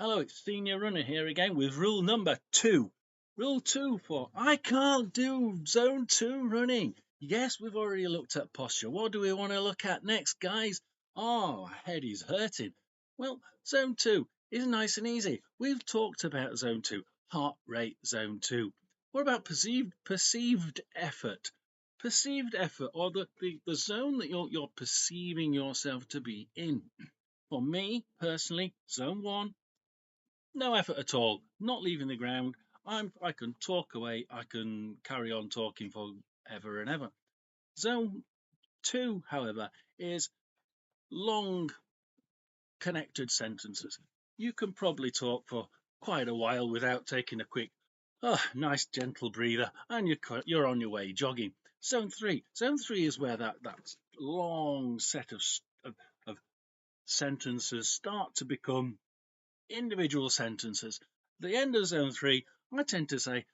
Hello, it's Senior Runner here again with rule number 2. Rule 2 for I can't do zone 2 running. Yes, we've already looked at posture. What do we want to look at next, guys? Oh, head is hurting. Well, zone 2 is nice and easy. We've talked about zone 2, heart rate zone 2. What about perceived effort? Perceived effort, or the zone that you're perceiving yourself to be in. For me personally, zone 1, no effort at all, not leaving the ground. I can talk away, I can carry on talking for ever and ever. Zone 2, however, is long connected sentences. You can probably talk for quite a while without taking a quick, nice gentle breather, and you're on your way jogging. Zone 3. Zone 3 is where that long set of sentences start to become individual sentences. The end of zone 3, I tend to say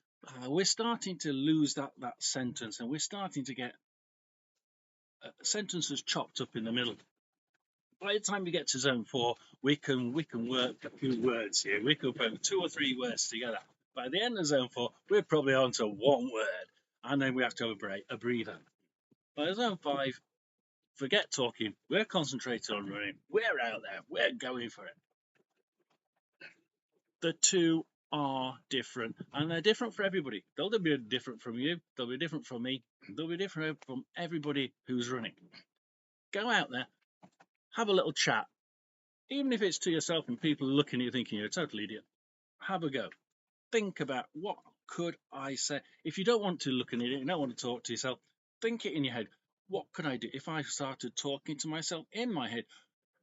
we're starting to lose that sentence, and we're starting to get sentences chopped up in the middle. By the time we get to zone 4, we can work a few words here. We can put 2 or 3 words together. By the end of zone 4, we're probably on to one word, and then we have to have a breather. By zone 5, forget talking. We're concentrated on running. We're out there. We're going for it. The two are different, and they're different for everybody. They'll be different from you, they'll be different from me, they'll be different from everybody who's running. Go out there, have a little chat, even if it's to yourself and people are looking at you thinking you're a total idiot. Have a go. Think about what could I say. If you don't want to look at it, you don't want to talk to yourself, think it in your head. What could I do if I started talking to myself in my head?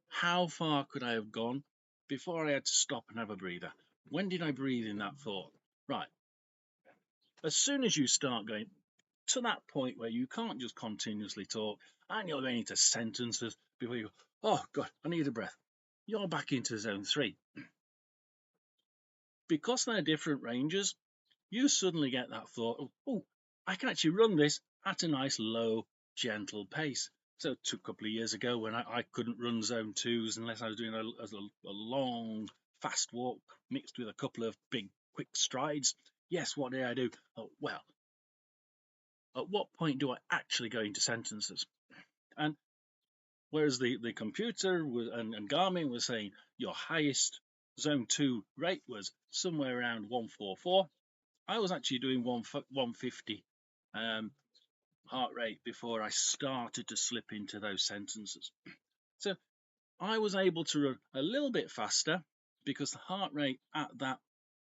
How far could I have gone before I had to stop and have a breather? When did I breathe in that thought? Right. As soon as you start going to that point where you can't just continuously talk and you're going into sentences before you go, oh God, I need a breath, you're back into zone 3. Because they're different ranges, you suddenly get that thought of, oh, I can actually run this at a nice low, gentle pace. So a couple of years ago when I couldn't run zone 2s unless I was doing a long, fast walk mixed with a couple of big, quick strides. Yes, what did I do? Oh, well, at what point do I actually go into sentences? And whereas the computer and Garmin was saying your highest zone 2 rate was somewhere around 144, I was actually doing 150 heart rate before I started to slip into those sentences. So I was able to run a little bit faster because the heart rate at that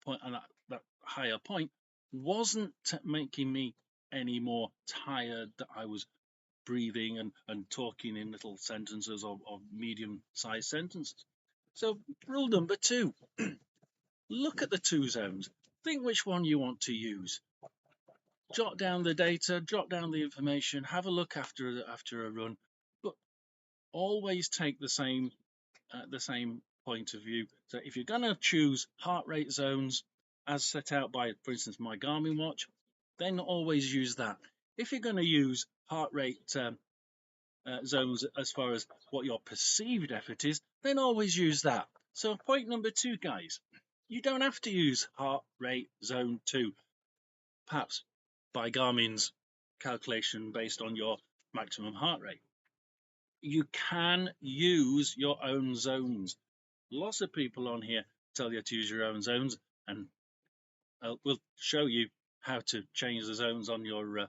point, and that higher point, wasn't making me any more tired, that I was breathing and talking in little sentences or medium-sized sentences. So rule number 2, look at the 2 zones. Think which one you want to use. Jot down the data, jot down the information, have a look after a run, but always take the same point of view. So if you're going to choose heart rate zones as set out by, for instance, my Garmin watch, then always use that. If you're going to use heart rate zones as far as what your perceived effort is, then always use that. So point number 2, guys, you don't have to use heart rate zone 2, perhaps by Garmin's calculation based on your maximum heart rate. You can use your own zones. Lots of people on here tell you to use your own zones, and we'll show you how to change the zones on your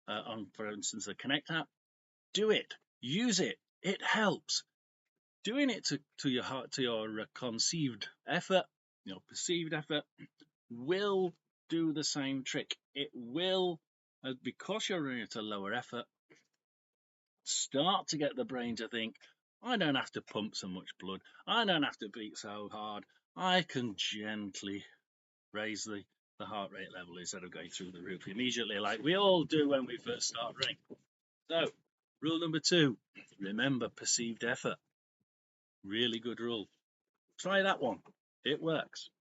on, for instance, the Connect app. Do it, use it, it helps. Doing it to your heart, to your conceived effort, your perceived effort, will do the same trick. It will, because you're running at a lower effort, start to get the brain to think, I don't have to pump so much blood, I don't have to beat so hard, I can gently raise the heart rate level instead of going through the roof immediately, like we all do when we first start running. So, rule number 2, remember perceived effort. Really good rule. Try that one. It works.